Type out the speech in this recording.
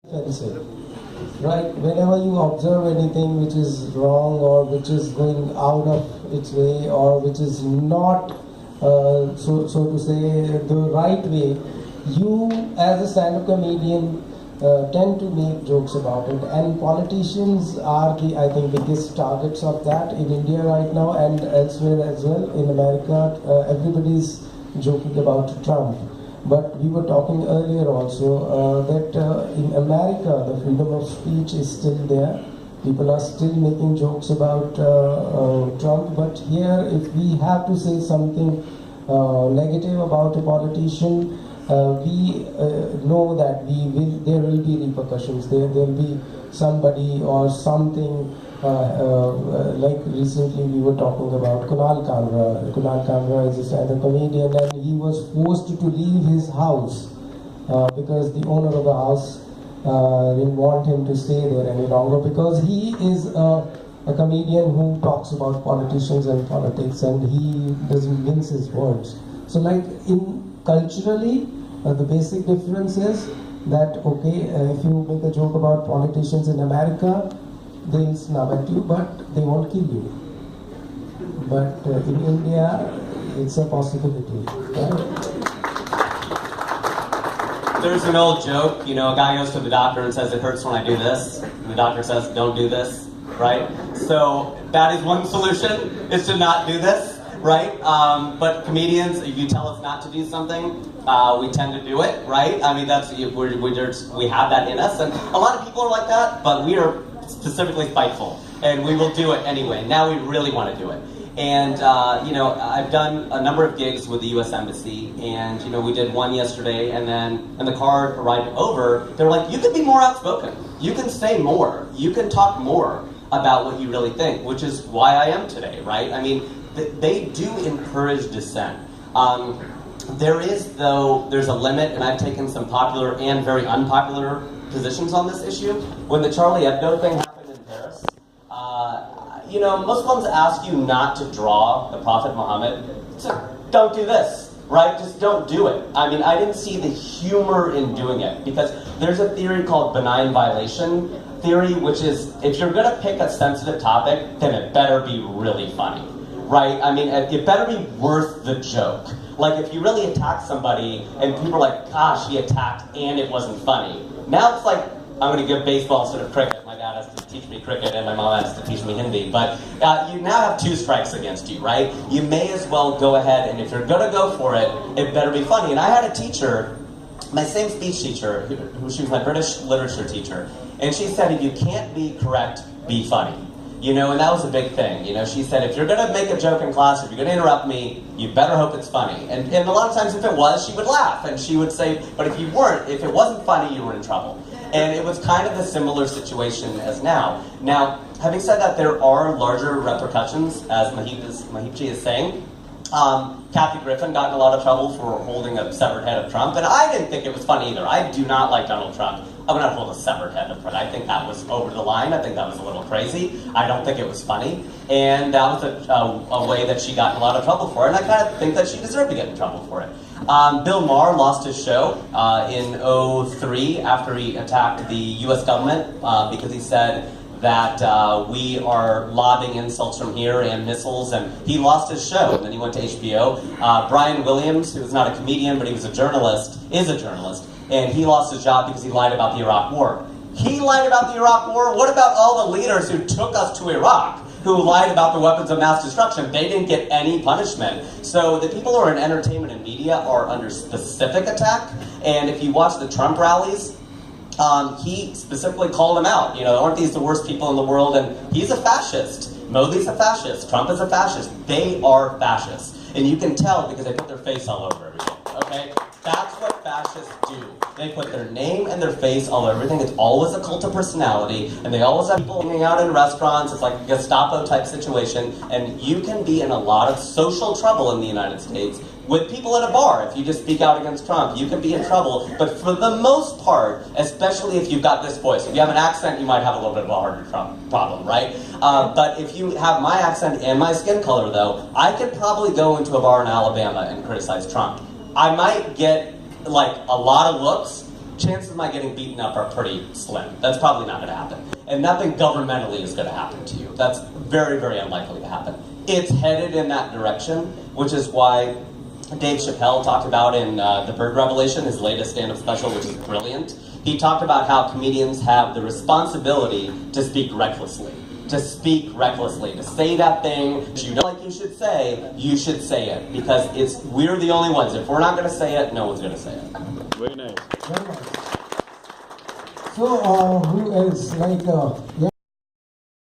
offensive, right? Whenever you observe anything which is wrong or which is going out of its way or which is not, so to say, the right way, you as a stand-up comedian tend to make jokes about it, and politicians are the, I think, biggest targets of that in India right now and elsewhere as well. In America, everybody's joking about Trump. But we were talking earlier also that in America the freedom of speech is still there. People are still making jokes about Trump. But here, if we have to say something negative about a politician, we know that there will be repercussions. There will be somebody or something. Like recently we were talking about Kunal Kamra. Kunal Kamra is a stand-up comedian, and he was forced to leave his house because the owner of the house didn't want him to stay there any longer, because he is a comedian who talks about politicians and politics, and he doesn't mince his words. So like culturally, the basic difference is that, okay, if you make a joke about politicians in America, they'll snub at you, but they won't kill you. But in India, it's a possibility, right? There's an old joke, you know, a guy goes to the doctor and says, it hurts when I do this. And the doctor says, don't do this, right? So that is one solution, is to not do this, right? But comedians, if you tell us not to do something, we tend to do it, right? I mean, that's, we have that in us. And a lot of people are like that, but we are specifically spiteful, and we will do it anyway. Now we really want to do it. And you know, I've done a number of gigs with the U.S. Embassy, and you know, we did one yesterday, and then when the car arrived over, they're like, you could be more outspoken, you can say more, you can talk more about what you really think, which is why I am today, right? I mean, they do encourage dissent. There's a limit, and I've taken some popular and very unpopular positions on this issue. When the Charlie Hebdo thing happened in Paris, you know, Muslims ask you not to draw the Prophet Muhammad. So don't do this, right? Just don't do it. I mean, I didn't see the humor in doing it, because there's a theory called benign violation theory, which is, if you're gonna pick a sensitive topic, then it better be really funny, right? I mean, it better be worth the joke. Like, if you really attack somebody and people are like, gosh, he attacked and it wasn't funny. Now it's like, I'm going to give baseball instead of cricket. My dad has to teach me cricket and my mom has to teach me Hindi. But you now have 2 strikes against you, right? You may as well go ahead, and if you're going to go for it, it better be funny. And I had a teacher, my same speech teacher, she was my British literature teacher, and she said, if you can't be correct, be funny. You know, and that was a big thing. You know, she said, if you're going to make a joke in class, if you're going to interrupt me, you better hope it's funny. And a lot of times if it was, she would laugh. And she would say, but if it wasn't funny, you were in trouble. And it was kind of a similar situation as now. Now, having said that, there are larger repercussions, as Maheep Ji is saying. Kathy Griffin got in a lot of trouble for holding a severed head of Trump, and I didn't think it was funny either. I do not like Donald Trump. I'm going to hold a severed head of Trump. I think that was over the line. I think that was a little crazy. I don't think it was funny, and that was a way that she got in a lot of trouble for it, and I kind of think that she deserved to get in trouble for it. Bill Maher lost his show in '03 after he attacked the U.S. government because he said that we are lobbing insults from here and missiles, and he lost his show, and then he went to HBO. Brian Williams, who was not a comedian, but he was a journalist, and he lost his job because he lied about the Iraq War. He lied about the Iraq War? What about all the leaders who took us to Iraq, who lied about the weapons of mass destruction? They didn't get any punishment. So the people who are in entertainment and media are under specific attack, and if you watch the Trump rallies, he specifically called them out. You know, aren't these the worst people in the world? And he's a fascist. Modi's a fascist. Trump is a fascist. They are fascists. And you can tell because they put their face all over everything, okay? That's what fascists do. They put their name and their face all over everything. It's always a cult of personality, and they always have people hanging out in restaurants. It's like a Gestapo-type situation, and you can be in a lot of social trouble in the United States with people at a bar. If you just speak out against Trump, you can be in trouble. But for the most part, especially if you've got this voice, if you have an accent, you might have a little bit of a harder problem, right? But if you have my accent and my skin color, though, I could probably go into a bar in Alabama and criticize Trump. I might get like a lot of looks, chances of my getting beaten up are pretty slim. That's probably not going to happen. And nothing governmentally is going to happen to you. That's very, very unlikely to happen. It's headed in that direction, which is why Dave Chappelle talked about in The Bird Revelation, his latest stand-up special, which is brilliant. He talked about how comedians have the responsibility to speak recklessly. To speak recklessly, to say that thing that you know like you should say it. Because we're the only ones. If we're not going to say it, no one's going to say it. Very nice. Very nice. So, who else? Like, yeah.